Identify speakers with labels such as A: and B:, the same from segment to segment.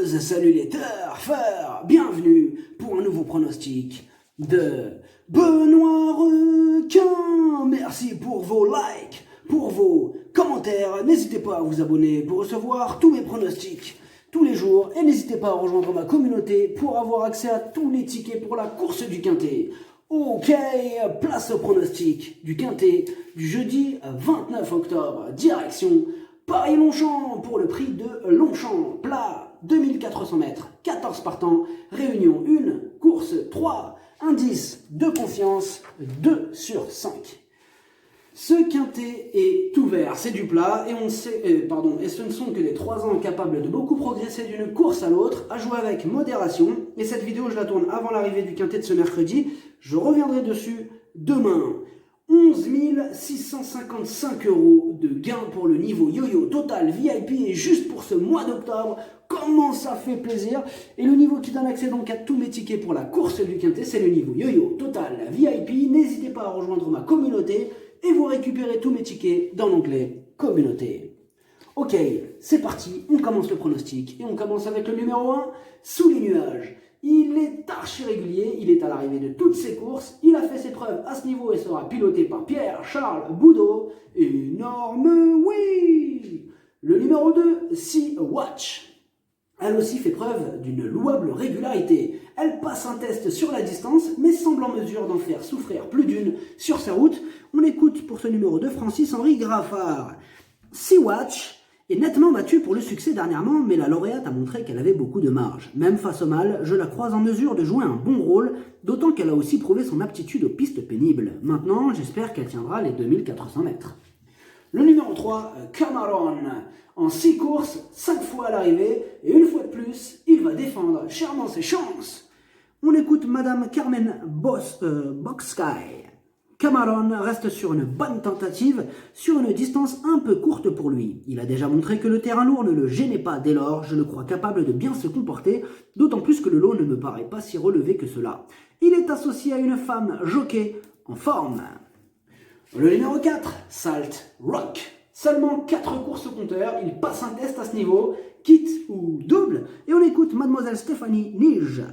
A: salut les turfeurs, bienvenue pour un nouveau pronostic de Benoît Requin. Merci pour vos likes, pour vos commentaires. N'hésitez pas à vous abonner pour recevoir tous mes pronostics tous les jours. Et n'hésitez pas à rejoindre ma communauté pour avoir accès à tous les tickets pour la course du Quintet. Ok, place au pronostic du Quintet du jeudi 29 octobre. Direction Paris-Longchamp pour le prix de Longchamp. Plat 2400 mètres, 14 partants, réunion 1, course 3, indice de confiance 2 sur 5. Ce quintet est ouvert, c'est du plat, et on sait, et ce ne sont que des 3 ans capables de beaucoup progresser d'une course à l'autre, à jouer avec modération. Et cette vidéo, je la tourne avant l'arrivée du quintet de ce mercredi. Je reviendrai dessus demain. 11 655 € de gain pour le niveau yo-yo total VIP, et juste pour ce mois d'octobre, comment ça fait plaisir. Et le niveau qui donne accès donc à tous mes tickets pour la course du quintet, c'est le niveau yo-yo total VIP. N'hésitez pas à rejoindre ma communauté et vous récupérez tous mes tickets dans l'onglet communauté. Ok, c'est parti, on commence le pronostic et on commence avec le numéro 1, Sous les nuages. Il est archi régulier, il est à l'arrivée de toutes ses courses, il a fait ses preuves à ce niveau et sera piloté par Pierre-Charles Boudot. Énorme oui. Le numéro 2, Sea Watch. Elle aussi fait preuve d'une louable régularité. Elle passe un test sur la distance, mais semble en mesure d'en faire souffrir plus d'une sur sa route. On écoute pour ce numéro 2 Francis-Henri Graffard. Sea Watch est nettement battue pour le succès dernièrement, mais la lauréate a montré qu'elle avait beaucoup de marge. Même face au mal, je la crois en mesure de jouer un bon rôle, d'autant qu'elle a aussi prouvé son aptitude aux pistes pénibles. Maintenant, j'espère qu'elle tiendra les 2400 mètres. Le numéro 3, Cameron. En 6 courses, 5 fois à l'arrivée, et une fois de plus, il va défendre chèrement ses chances. On écoute Madame Carmen Boxsky. Cameron reste sur une bonne tentative, sur une distance un peu courte pour lui. Il a déjà montré que le terrain lourd ne le gênait pas, dès lors je le crois capable de bien se comporter, d'autant plus que le lot ne me paraît pas si relevé que cela. Il est associé à une femme jockey en forme. Le numéro 4, Salt Rock. Seulement 4 courses au compteur, il passe un test à ce niveau, kit ou double, et on écoute Mademoiselle Stéphanie Nige.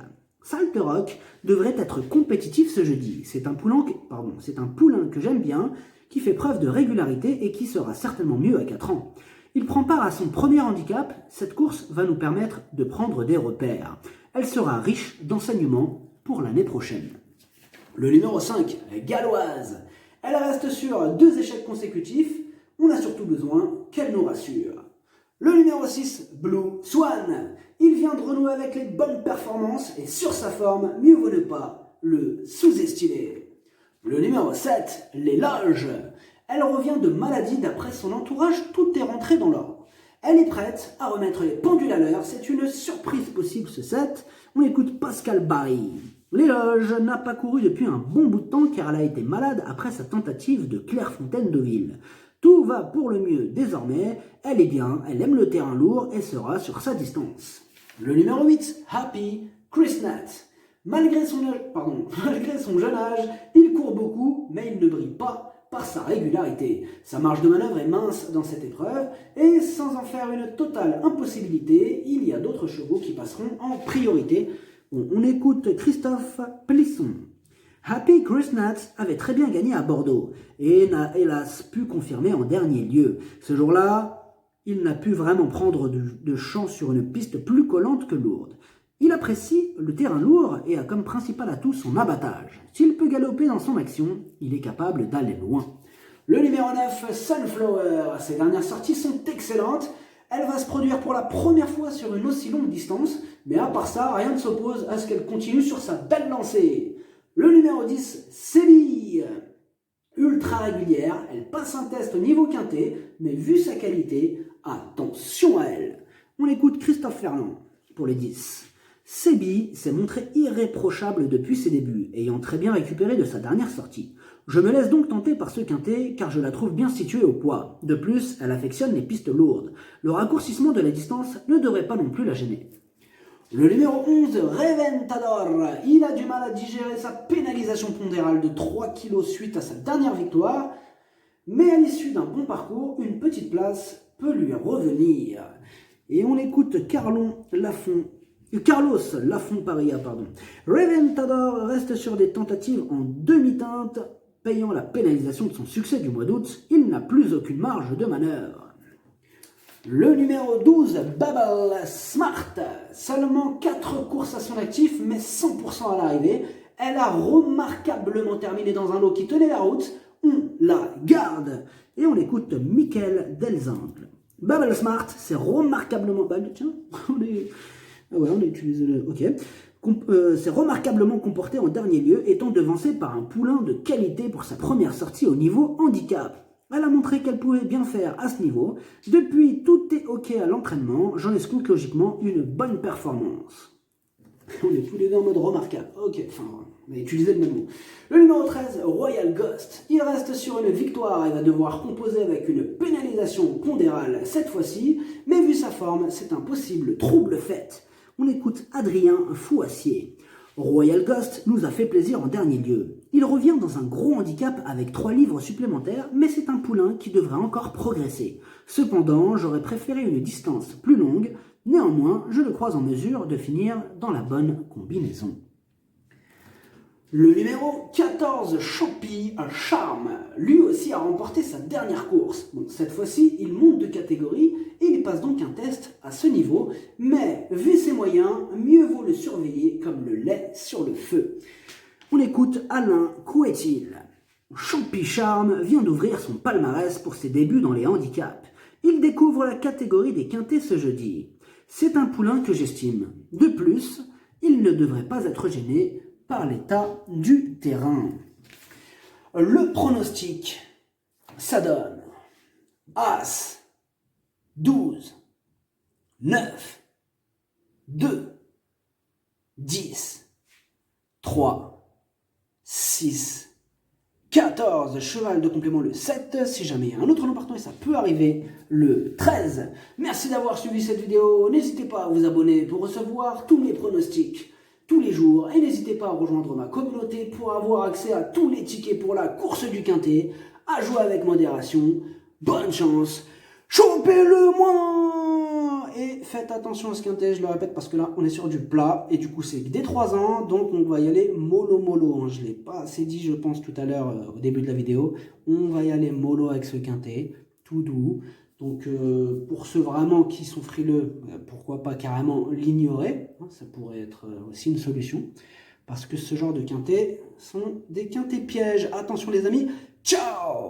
A: Salt Rock devrait être compétitif ce jeudi. C'est un poulain que j'aime bien, qui fait preuve de régularité et qui sera certainement mieux à 4 ans. Il prend part à son premier handicap. Cette course va nous permettre de prendre des repères. Elle sera riche d'enseignements pour l'année prochaine. Le numéro 5, Galloise. Elle reste sur 2 échecs consécutifs. On a surtout besoin qu'elle nous rassure. Le numéro 6, Blue Swan. Il vient de renouer avec les bonnes performances et sur sa forme, mieux vaut ne pas le sous-estimer. Le numéro 7, l'éloge. Elle revient de maladie d'après son entourage, tout est rentré dans l'ordre. Elle est prête à remettre les pendules à l'heure, c'est une surprise possible ce 7. On écoute Pascal Barry. L'éloge n'a pas couru depuis un bon bout de temps car elle a été malade après sa tentative de Clairefontaine-Deauville. Tout va pour le mieux désormais, elle est bien, elle aime le terrain lourd et sera sur sa distance. Le numéro 8, Happy Chris Nat. Malgré son jeune âge, il court beaucoup, mais il ne brille pas par sa régularité. Sa marge de manœuvre est mince dans cette épreuve, et sans en faire une totale impossibilité, il y a d'autres chevaux qui passeront en priorité. On écoute Christophe Plisson. Happy Chris Nat avait très bien gagné à Bordeaux et n'a hélas pu confirmer en dernier lieu. Ce jour-là, il n'a pu vraiment prendre de champ sur une piste plus collante que lourde. Il apprécie le terrain lourd et a comme principal atout son abattage. S'il peut galoper dans son action, il est capable d'aller loin. Le numéro 9, Sunflower. Ses dernières sorties sont excellentes. Elle va se produire pour la première fois sur une aussi longue distance, mais à part ça, rien ne s'oppose à ce qu'elle continue sur sa belle lancée. Le numéro 10, Célie. Ultra régulière, elle passe un test au niveau quintet, mais vu sa qualité, attention à elle. On écoute Christophe Ferland pour les 10. Sébi s'est montrée irréprochable depuis ses débuts, ayant très bien récupéré de sa dernière sortie. Je me laisse donc tenter par ce quintet, car je la trouve bien située au poids. De plus, elle affectionne les pistes lourdes. Le raccourcissement de la distance ne devrait pas non plus la gêner. Le numéro 11, Reventador. Il a du mal à digérer sa pénalisation pondérale de 3 kg suite à sa dernière victoire, mais à l'issue d'un bon parcours, une petite place peut lui revenir. Et on écoute Carlos Lafont Paria, pardon. Reventador reste sur des tentatives en demi-teinte, payant la pénalisation de son succès du mois d'août. Il n'a plus aucune marge de manœuvre. Le numéro 12, Bubble Smart. Seulement 4 courses à son actif, mais 100% à l'arrivée. Elle a remarquablement terminé dans un lot qui tenait la route. On la garde. Et on écoute Michael Delzangle. Bubble Smart, c'est remarquablement... tiens, on a utilisé le... Ok. C'est remarquablement comporté en dernier lieu, étant devancé par un poulain de qualité pour sa première sortie au niveau handicap. Elle a montré qu'elle pouvait bien faire à ce niveau. Depuis, tout est ok à l'entraînement. J'en escompte logiquement une bonne performance. On est tous les deux en mode remarquable. Ok, enfin, on a utilisé le même mot. Le numéro 13, Royal Ghost. Il reste sur une victoire et va devoir composer avec une pénalisation pondérale cette fois-ci. Mais vu sa forme, c'est un possible trouble fait. On écoute Adrien Fouassier. Royal Ghost nous a fait plaisir en dernier lieu. Il revient dans un gros handicap avec 3 livres supplémentaires, mais c'est un poulain qui devrait encore progresser. Cependant, j'aurais préféré une distance plus longue. Néanmoins, je le crois en mesure de finir dans la bonne combinaison. Le numéro 14, Champy Charme, lui aussi a remporté sa dernière course. Donc, cette fois-ci, il monte de catégorie et il passe donc un test à ce niveau. Mais vu ses moyens, mieux vaut le surveiller comme le lait sur le feu. On écoute Alain Couetil. Champy Charme vient d'ouvrir son palmarès pour ses débuts dans les handicaps. Il découvre la catégorie des quintés ce jeudi. C'est un poulain que j'estime. De plus, il ne devrait pas être gêné par l'état du terrain. Le pronostic, ça donne As, 12, 9, 2, 10, 3, 6, 14, cheval de complément le 7, si jamais il y a un autre nom partant et ça peut arriver le 13. Merci d'avoir suivi cette vidéo, n'hésitez pas à vous abonner pour recevoir tous mes pronostics tous les jours et n'hésitez pas à rejoindre ma communauté pour avoir accès à tous les tickets pour la course du quintet, à jouer avec modération, bonne chance, chopez-le moins et faites attention à ce quintet, je le répète parce que là on est sur du plat et du coup c'est dès 3 ans donc on va y aller mollo, je ne l'ai pas assez dit je pense tout à l'heure au début de la vidéo, on va y aller mollo avec ce quintet, tout doux. Donc pour ceux vraiment qui sont frileux, pourquoi pas carrément l'ignorer, hein, ça pourrait être aussi une solution, parce que ce genre de quintets sont des quintets pièges. Attention les amis, ciao!